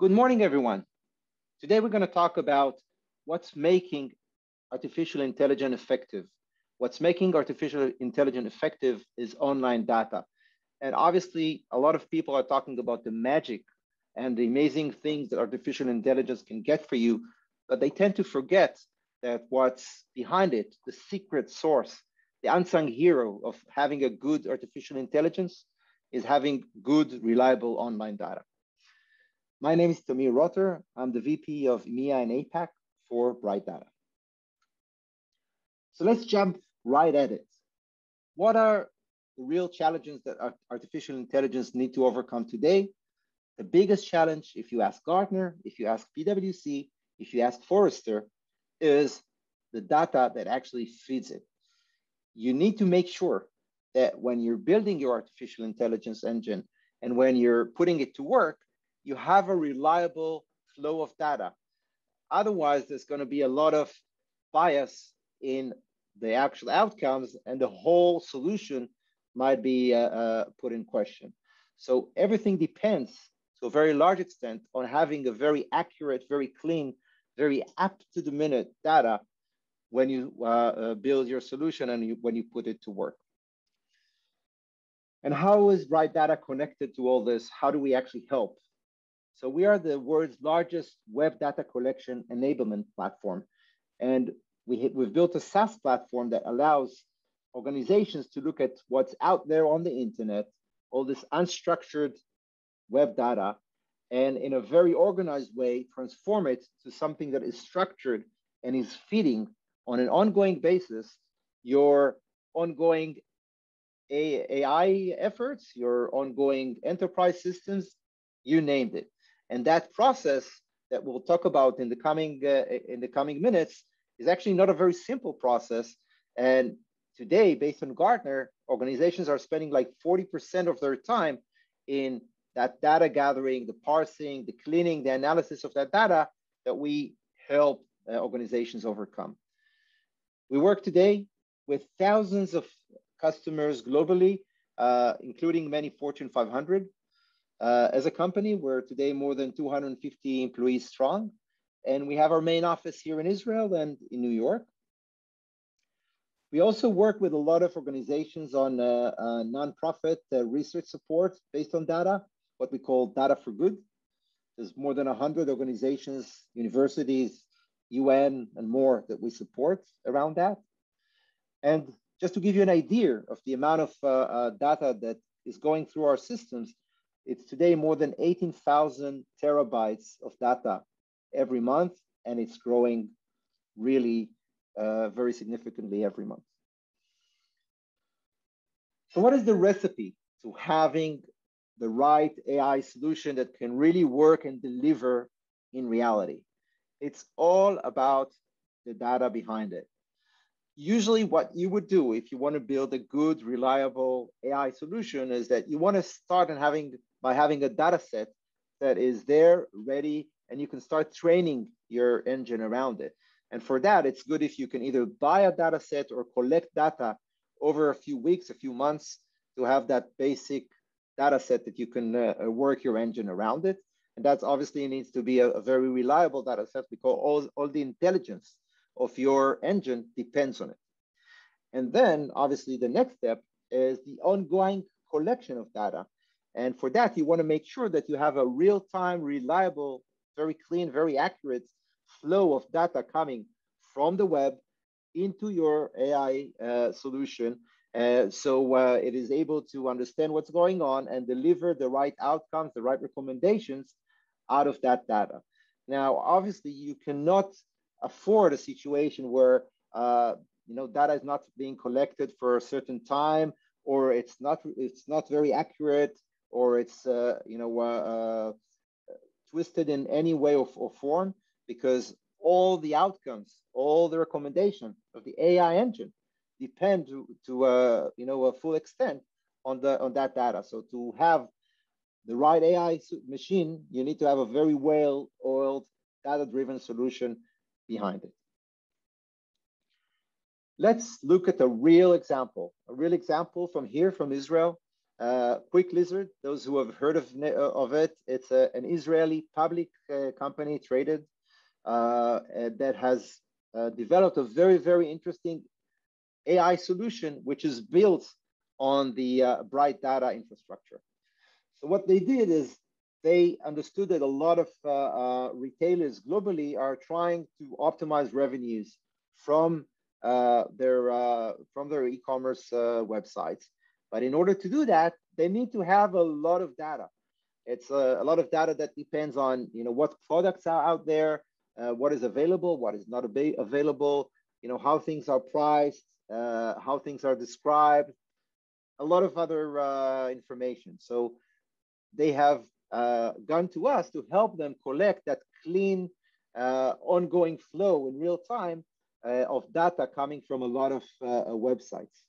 Good morning, everyone. Today we're going to talk about what's making artificial intelligence effective. What's making artificial intelligence effective is online data. And obviously, a lot of people are talking about the magic and the amazing things that artificial intelligence can get for you, but they tend to forget that what's behind it, the secret source, the unsung hero of having a good artificial intelligence is having good, reliable online data. My name is Tamir. I'm the VP of EMEA and APAC for Bright Data. So let's jump right at it. What are the real challenges that artificial intelligence need to overcome today? The biggest challenge, if you ask Gartner, if you ask PwC, if you ask Forrester, is the data that actually feeds it. You need to make sure that when you're building your artificial intelligence engine and when you're putting it to work, you have a reliable flow of data. Otherwise, there's going to be a lot of bias in the actual outcomes, and the whole solution might be put in question. So everything depends, to a very large extent, on having a very accurate, very clean, very up-to-the-minute data when you build your solution and when you put it to work. And how is Bright Data connected to all this? How do we actually help? So we are the world's largest web data collection enablement platform. And we've built a SaaS platform that allows organizations to look at what's out there on the internet, all this unstructured web data, and in a very organized way, transform it to something that is structured and is feeding on an ongoing basis your ongoing AI efforts, your ongoing enterprise systems, you named it. And that process that we'll talk about in the coming minutes is actually not a very simple process. And today, based on Gartner, organizations are spending like 40% of their time in that data gathering, the parsing, the cleaning, the analysis of that data that we help organizations overcome. We work today with thousands of customers globally, including many Fortune 500. As a company, we're today more than 250 employees strong, and we have our main office here in Israel and in New York. We also work with a lot of organizations on nonprofit research support based on data, what we call data for good. There's more than 100 organizations, universities, UN, and more that we support around that. And just to give you an idea of the amount of data that is going through our systems, it's today more than 18,000 terabytes of data every month, and it's growing really very significantly every month. So what is the recipe to having the right AI solution that can really work and deliver in reality? It's all about the data behind it. Usually what you would do if you want to build a good, reliable AI solution is that you want to start by having a data set that is there, ready, and you can start training your engine around it. And for that, it's good if you can either buy a data set or collect data over a few weeks, a few months, to have that basic data set that you can work your engine around it. And that's obviously needs to be a very reliable data set because all the intelligence of your engine depends on it. And then obviously the next step is the ongoing collection of data. And for that, you want to make sure that you have a real-time, reliable, very clean, very accurate flow of data coming from the web into your AI solution. So it is able to understand what's going on and deliver the right outcomes, the right recommendations out of that data. Now, obviously, you cannot afford a situation where data is not being collected for a certain time, or it's not very accurate, or it's twisted in any way or form, because all the outcomes, all the recommendations of the AI engine depend to a full extent on that data. So to have the right AI machine, you need to have a very well-oiled, data-driven solution behind it. Let's look at a real example from here, from Israel. Quick Lizard, those who have heard of it, it's an Israeli public company traded that has developed a very, very interesting AI solution, which is built on the Bright Data infrastructure. So what they did is they understood that a lot of retailers globally are trying to optimize revenues from their e-commerce websites. But in order to do that, they need to have a lot of data. It's a lot of data that depends on what products are out there, what is available, what is not available, how things are priced, how things are described, a lot of other information. So they have gone to us to help them collect that clean, ongoing flow in real time of data coming from a lot of websites,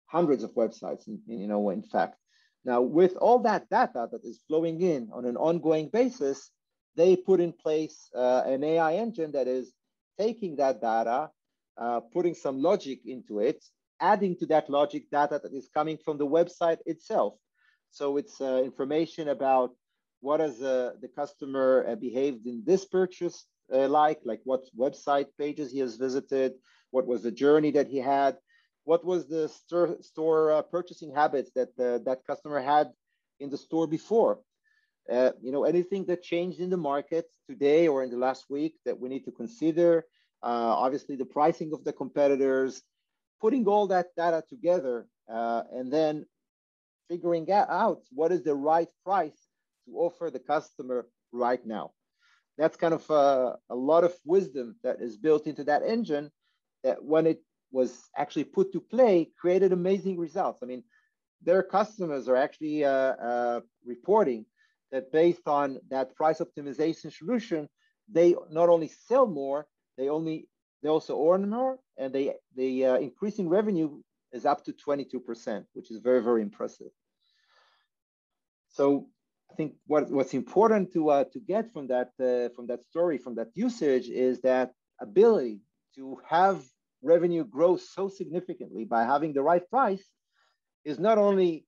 hundreds of websites, in fact. Now, with all that data that is flowing in on an ongoing basis, they put in place an AI engine that is taking that data, putting some logic into it, adding to that logic data that is coming from the website itself. So it's information about what has the customer behaved in this purchase like what website pages he has visited, what was the journey that he had, what was the store purchasing habits that that customer had in the store before. Anything that changed in the market today or in the last week that we need to consider. Obviously, the pricing of the competitors, putting all that data together, and then figuring out what is the right price to offer the customer right now. That's kind of a lot of wisdom that is built into that engine that when it was actually put to play, created amazing results. I mean, their customers are actually reporting that based on that price optimization solution, they not only sell more, they also earn more, and the increase in revenue is up to 22%, which is very, very impressive. So I think what's important to get from that story, from that usage, is that ability to have revenue grow so significantly by having the right price is not only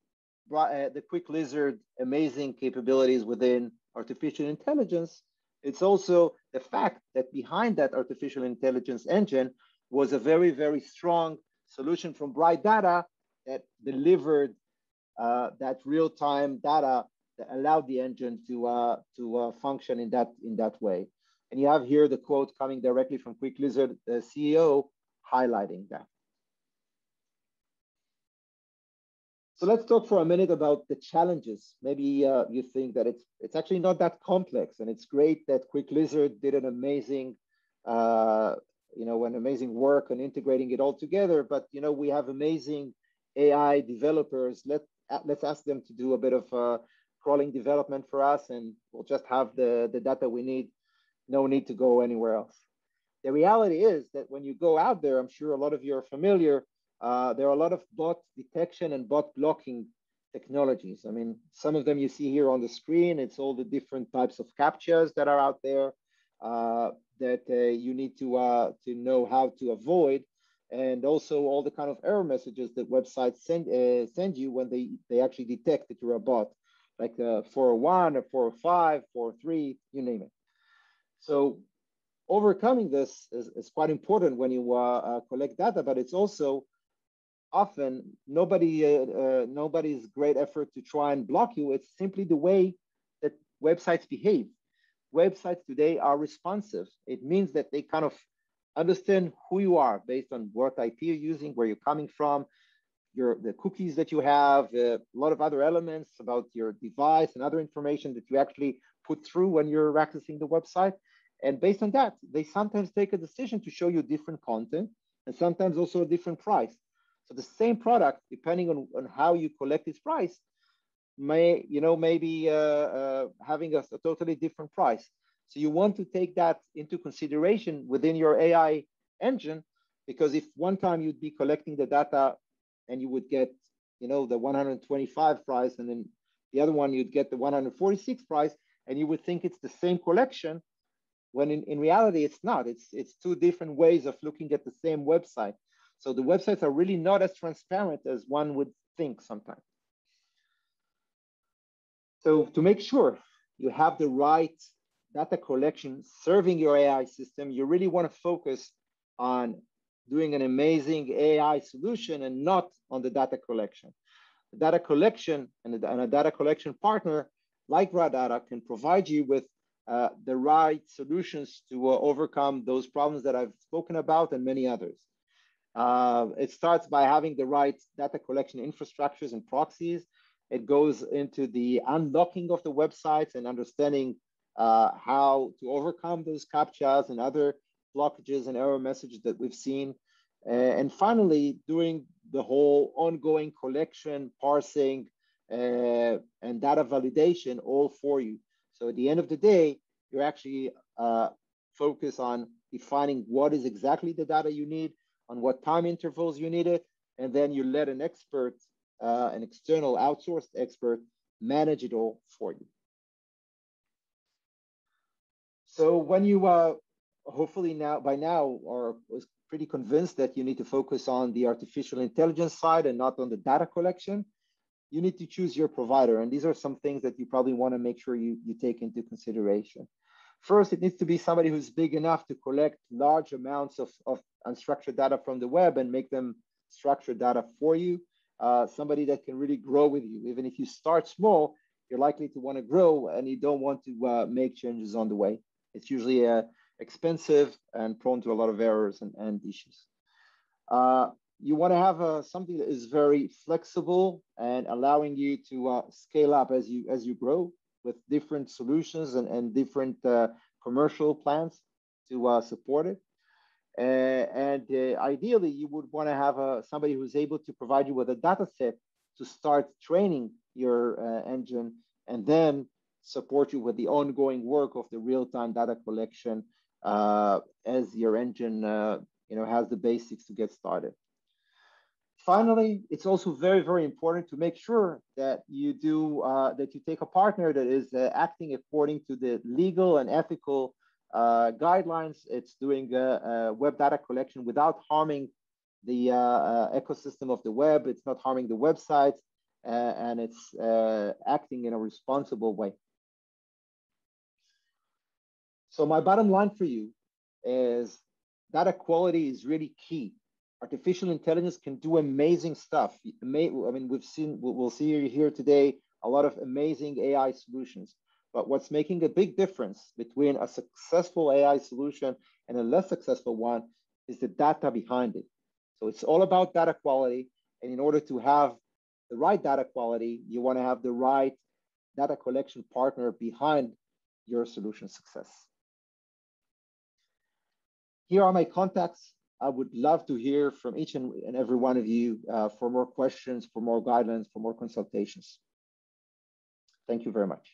the Quick Lizard amazing capabilities within artificial intelligence, it's also the fact that behind that artificial intelligence engine was a very, very strong solution from Bright Data that delivered that real-time data that allowed the engine to function in that way. And you have here the quote coming directly from Quick Lizard, the CEO, highlighting that. So let's talk for a minute about the challenges. Maybe you think that it's actually not that complex, and it's great that Quick Lizard did an amazing, work on integrating it all together. But we have amazing AI developers. Let's ask them to do a bit of crawling development for us, and we'll just have the data we need. No need to go anywhere else. The reality is that when you go out there, I'm sure a lot of you are familiar. There are a lot of bot detection and bot blocking technologies. I mean, some of them you see here on the screen. It's all the different types of captchas that are out there that you need to know how to avoid, and also all the kind of error messages that websites send you when they actually detect that you're a bot, like 401 or 405, 403, you name it. So overcoming this is quite important when you collect data, but it's also often nobody's great effort to try and block you. It's simply the way that websites behave. Websites today are responsive. It means that they kind of understand who you are based on what IP you're using, where you're coming from, the cookies that you have, a lot of other elements about your device and other information that you actually put through when you're accessing the website. And based on that, they sometimes take a decision to show you different content and sometimes also a different price. So the same product, depending on how you collect its price, maybe having a totally different price. So you want to take that into consideration within your AI engine, because if one time you'd be collecting the data and you would get, the 125 price, and then the other one you'd get the 146 price, and you would think it's the same collection, when in reality it's not. It's two different ways of looking at the same website. So the websites are really not as transparent as one would think sometimes. So to make sure you have the right data collection serving your AI system, you really want to focus on doing an amazing AI solution and not on the data collection. The data collection and a data collection partner like Raw Data can provide you with the right solutions to overcome those problems that I've spoken about and many others. It starts by having the right data collection infrastructures and proxies. It goes into the unlocking of the websites and understanding how to overcome those CAPTCHAs and other blockages and error messages that we've seen. And finally, doing the whole ongoing collection, parsing, and data validation all for you. So at the end of the day, you're actually focused on defining what is exactly the data you need, on what time intervals you need it, and then you let an expert, an external outsourced expert, manage it all for you. So when you hopefully by now are pretty convinced that you need to focus on the artificial intelligence side and not on the data collection, you need to choose your provider. And these are some things that you probably want to make sure you take into consideration. First, it needs to be somebody who's big enough to collect large amounts of unstructured data from the web and make them structured data for you. Somebody that can really grow with you. Even if you start small, you're likely to want to grow and you don't want to make changes on the way. It's usually expensive and prone to a lot of errors and issues. You want to have something that is very flexible and allowing you to scale up as you grow with different solutions and different commercial plans to support it. Ideally, you would want to have somebody who's able to provide you with a data set to start training your engine and then support you with the ongoing work of the real-time data collection as your engine has the basics to get started. Finally, it's also very, very important to make sure that you take a partner that is acting according to the legal and ethical guidelines. It's doing web data collection without harming the ecosystem of the web. It's not harming the websites, and it's acting in a responsible way. So my bottom line for you is data quality is really key. Artificial intelligence can do amazing stuff. I mean, we'll see here today a lot of amazing AI solutions. But what's making a big difference between a successful AI solution and a less successful one is the data behind it. So it's all about data quality. And in order to have the right data quality, you want to have the right data collection partner behind your solution success. Here are my contacts. I would love to hear from each and every one of you for more questions, for more guidelines, for more consultations. Thank you very much.